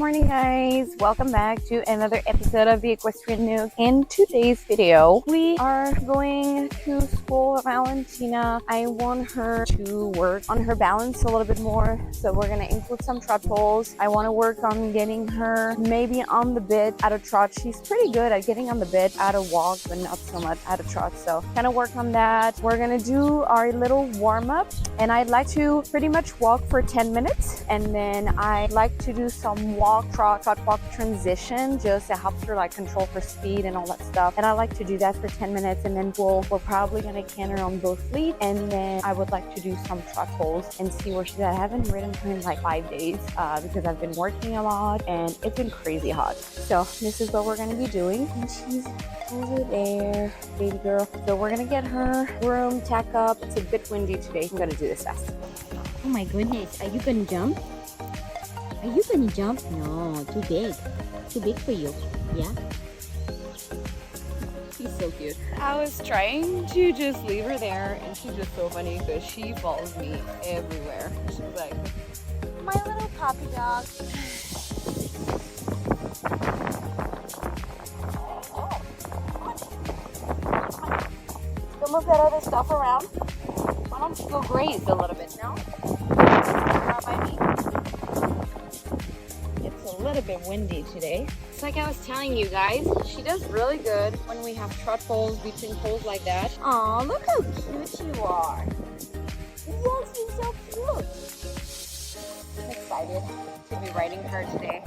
morning guys, welcome back to another episode of the Equestrian Nook. In today's video we are going to school Valentina. I want her to work on her balance a little bit more, so we're going to include some trot poles. I want to work on getting her maybe on the bit at a trot. She's pretty good at getting on the bit at a walk, but not so much at a trot, so kind of work on that. We're going to do our little warm-up, and I'd like to pretty much walk for 10 minutes, and then I'd like to do some walk, trot, walk transition, just to help her like control her speed and all that stuff. And I like to do that for 10 minutes, and then we're probably gonna canter on both feet, and then I would like to do some trot poles and see where she's at. I haven't ridden her in like 5 days because I've been working a lot and it's been crazy hot. So this is what we're gonna be doing, and she's over there, baby girl. So we're gonna get her room, tack up. It's a bit windy today. I'm gonna do this fast. Oh my goodness, are you gonna jump? Are you gonna jump? No, too big. Too big for you. Yeah? She's so cute. I was trying to just leave her there, and she's just so funny because she follows me everywhere. She's like, my little puppy dog. Go move that other stuff around. Why don't you go graze a little bit now? Not by me. It's a little bit windy today. It's like I was telling you guys, she does really good when we have trot poles between poles like that. Aw, look how cute you are. Yes, you're so cute. I'm excited to be riding her today.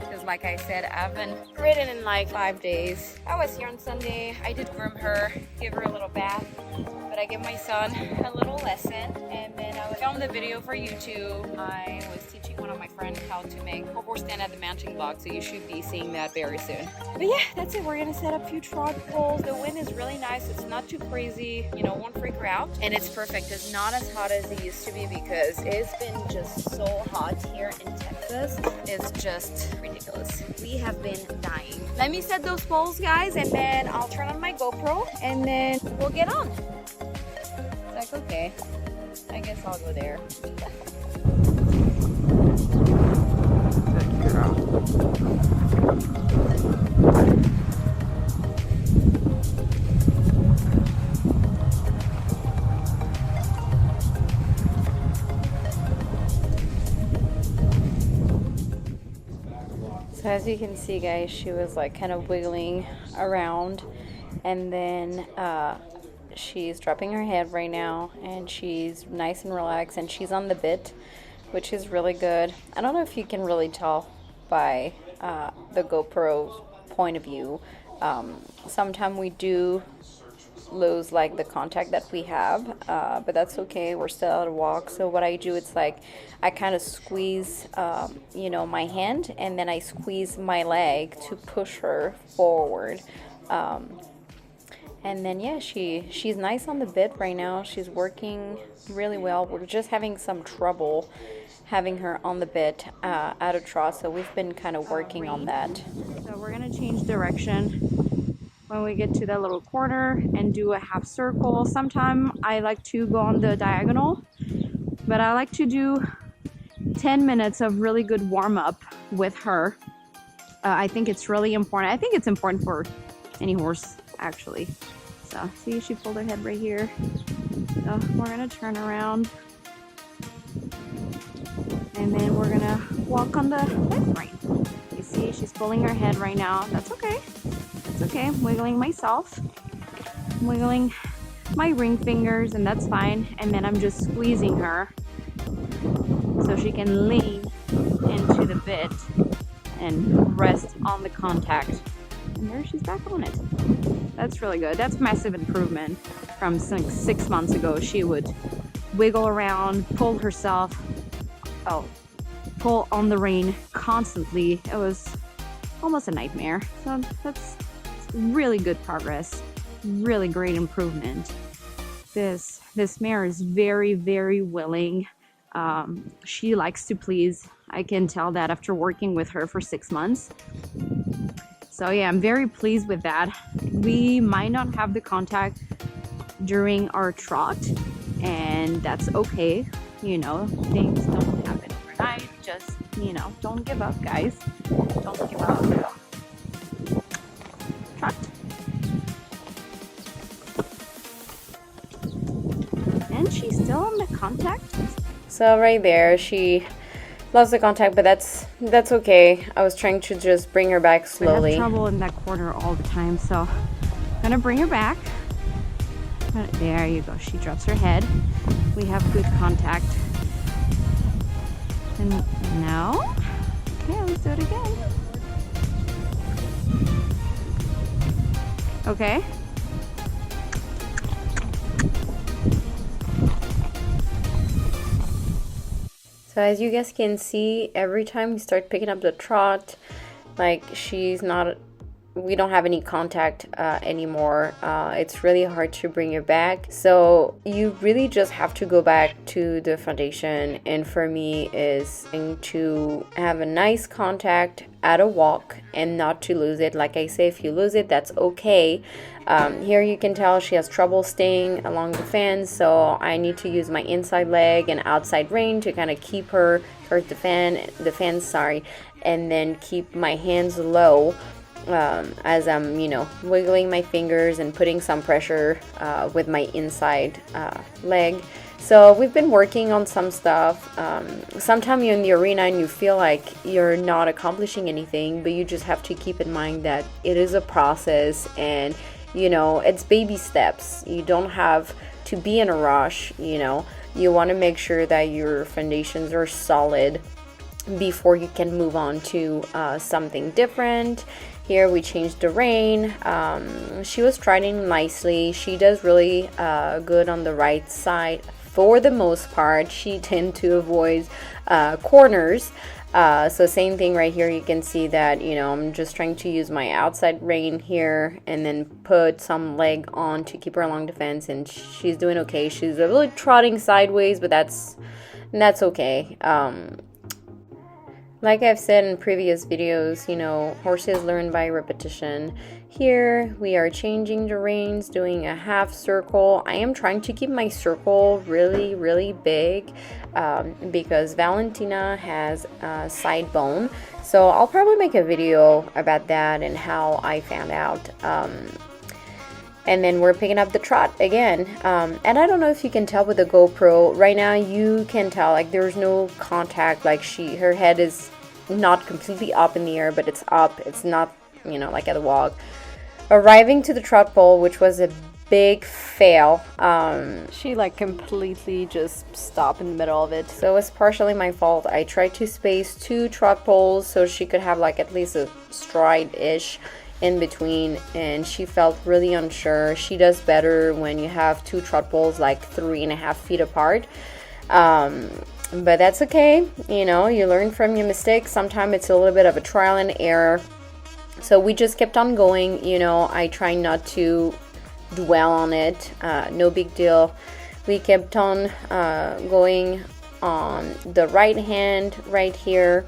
Because like I said, I haven't ridden in like 5 days. I was here on Sunday. I did groom her, give her a little bath. But I gave my son a little lesson, and then I filmed the video for YouTube. I was teaching one of my friends how to make a horse stand at the mounting block, so you should be seeing that very soon. But yeah, that's it. We're gonna set up a few trot poles. The wind is really nice. It's not too crazy, you know, won't freak her out. And it's perfect. It's not as hot as it used to be because it's been just so hot here in Texas. It's just ridiculous. We have been dying. Let me set those poles, guys, and then I'll turn on my GoPro and then we'll get on. It's like, okay, I guess I'll go there. Good girl. So as you can see, guys, she was like kind of wiggling around, and then she's dropping her head right now, and she's nice and relaxed, and she's on the bit, which is really good. I don't know if you can really tell by the GoPro point of view. Sometimes we do lose like the contact that we have, but that's okay. We're still at a walk. So what I do, it's like I kind of squeeze you know, my hand, and then I squeeze my leg to push her forward. And then yeah, she's nice on the bit right now. She's working really well. We're just having some trouble having her on the bit at a trot, so we've been kind of working on that. So we're gonna change direction when we get to that little corner and do a half circle. Sometimes I like to go on the diagonal, but I like to do 10 minutes of really good warm-up with her. I think it's really important. I think it's important for any horse, actually. So see, she pulled her head right here. So we're gonna turn around, and then we're gonna walk on the left rein. You see, she's pulling her head right now. That's okay. That's okay. I'm wiggling myself. I'm wiggling my ring fingers, and that's fine. And then I'm just squeezing her so she can lean into the bit and rest on the contact. And there, she's back on it. That's really good. That's massive improvement from 6 months ago. She would wiggle around, pull herself, pull on the rein constantly. It was almost a nightmare. So that's really good progress. Really great improvement. This mare is very, very willing. She likes to please. I can tell that after working with her for 6 months. So yeah, I'm very pleased with that. We might not have the contact during our trot, and that's okay. You know, things don't happen overnight. Just you know, don't give up, guys. Don't give up. Trot. And she's still on the contact. So right there, she lost the contact, but that's okay. I was trying to just bring her back slowly. I have trouble in that corner all the time, so I'm gonna bring her back. There you go. She drops her head. We have good contact. And now, okay, let's do it again. Okay. So as you guys can see, every time we start picking up the trot, like we don't have any contact anymore. It's really hard to bring it back. So you really just have to go back to the foundation. And for me is to have a nice contact at a walk and not to lose it. Like I say, if you lose it, that's okay. Here you can tell she has trouble staying along the fence. So I need to use my inside leg and outside rein to kind of keep her towards the fence, and then keep my hands low. As I'm, wiggling my fingers and putting some pressure with my inside leg. So we've been working on some stuff. Sometimes you're in the arena and you feel like you're not accomplishing anything, but you just have to keep in mind that it is a process and, it's baby steps. You don't have to be in a rush, You want to make sure that your foundations are solid before you can move on to something different. Here we changed the rein. She was trotting nicely. She does really good on the right side for the most part. She tends to avoid corners. So same thing right here. You can see that, I'm just trying to use my outside rein here and then put some leg on to keep her along the fence, and she's doing okay. She's really trotting sideways, but that's okay. Like I've said in previous videos, horses learn by repetition. Here we are changing the reins, doing a half circle. I am trying to keep my circle really, really big because Valentina has a side bone. So I'll probably make a video about that and how I found out. And then we're picking up the trot again. And I don't know if you can tell with the GoPro. Right now you can tell, like, there's no contact. Like her head is not completely up in the air, but it's up. It's not, like at the walk. Arriving to the trot pole, which was a big fail. She completely just stopped in the middle of it. So it was partially my fault. I tried to space 2 trot poles so she could have at least a stride-ish in between, and she felt really unsure. She does better when you have 2 trot poles 3.5 feet apart. But that's okay. You learn from your mistakes. Sometimes it's a little bit of a trial and error. So we just kept on going. I try not to dwell on it. No big deal. We kept on going on the right hand right here.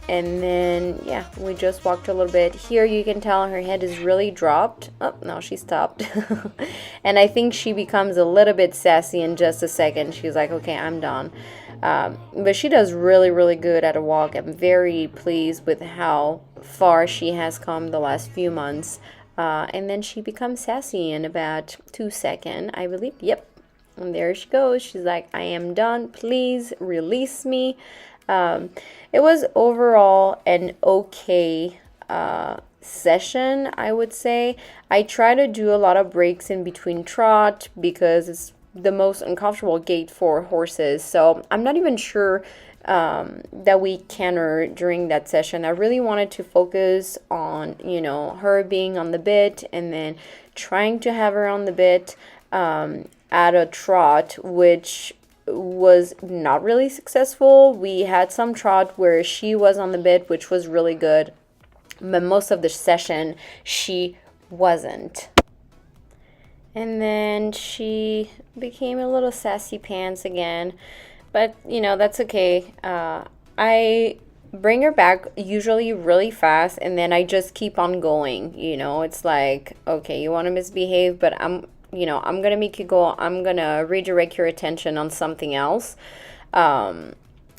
And then, yeah, we just walked a little bit. Here you can tell her head is really dropped. Oh, no, she stopped. And I think she becomes a little bit sassy in just a second. She's like, okay, I'm done. But she does really, really good at a walk. I'm very pleased with how far she has come the last few months. And then she becomes sassy in about 2 seconds, I believe. Yep. And there she goes. She's like, I am done. Please release me. It was overall an okay session, I would say. I try to do a lot of breaks in between trot because it's the most uncomfortable gait for horses. So I'm not even sure that we cantered during that session. I really wanted to focus on, her being on the bit and then trying to have her on the bit at a trot, which was not really successful. We had some trot where she was on the bit, which was really good, but most of the session she wasn't. And then she became a little sassy pants again, but that's okay. I bring her back usually really fast, and then I just keep on going. It's like, okay, you want to misbehave, but I'm gonna make you go. I'm gonna redirect your attention on something else.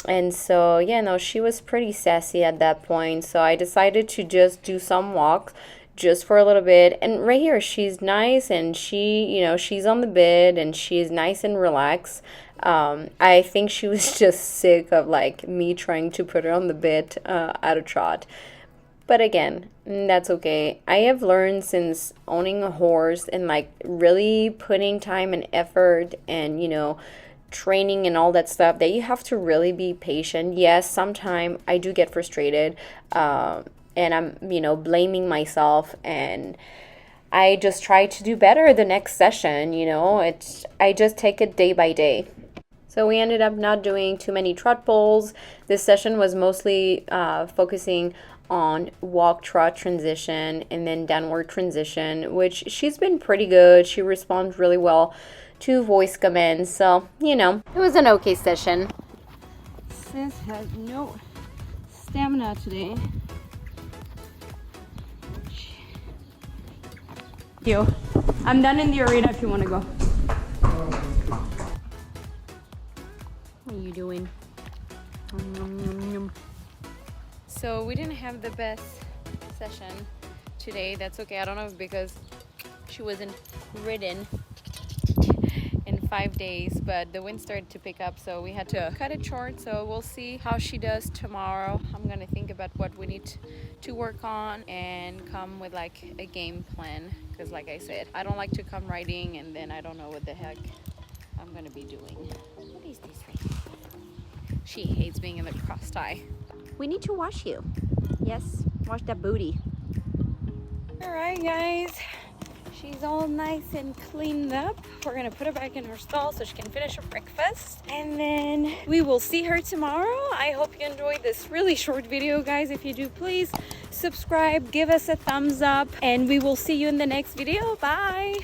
And so, yeah, no, she was pretty sassy at that point. So I decided to just do some walks just for a little bit. And right here, she's nice and she's on the bed and she's nice and relaxed. I think she was just sick of like me trying to put her on the bed at a trot. But again, that's okay. I have learned since owning a horse and like really putting time and effort and, training and all that stuff that you have to really be patient. Yes, sometimes I do get frustrated and I'm, blaming myself, and I just try to do better the next session, I just take it day by day. So we ended up not doing too many trot pulls. This session was mostly focusing on walk, trot, transition, and then downward transition, which she's been pretty good. She responds really well to voice commands. So, it was an okay session. Sis has no stamina today. I'm done in the arena if you want to go. What are you doing? So we didn't have the best session today. That's okay. I don't know, because she wasn't ridden in 5 days, but the wind started to pick up, so we had to cut it short. So we'll see how she does tomorrow. I'm gonna think about what we need to work on and come with like a game plan, because like I said, I don't like to come riding and then I don't know what the heck I'm gonna be doing. What is this thing? She hates being in the cross tie. We need to wash you. Yes, wash that booty. All right, guys. She's all nice and cleaned up. We're gonna put her back in her stall so she can finish her breakfast, and then we will see her tomorrow. I hope you enjoyed this really short video, guys. If you do, please subscribe, give us a thumbs up, and we will see you in the next video. Bye.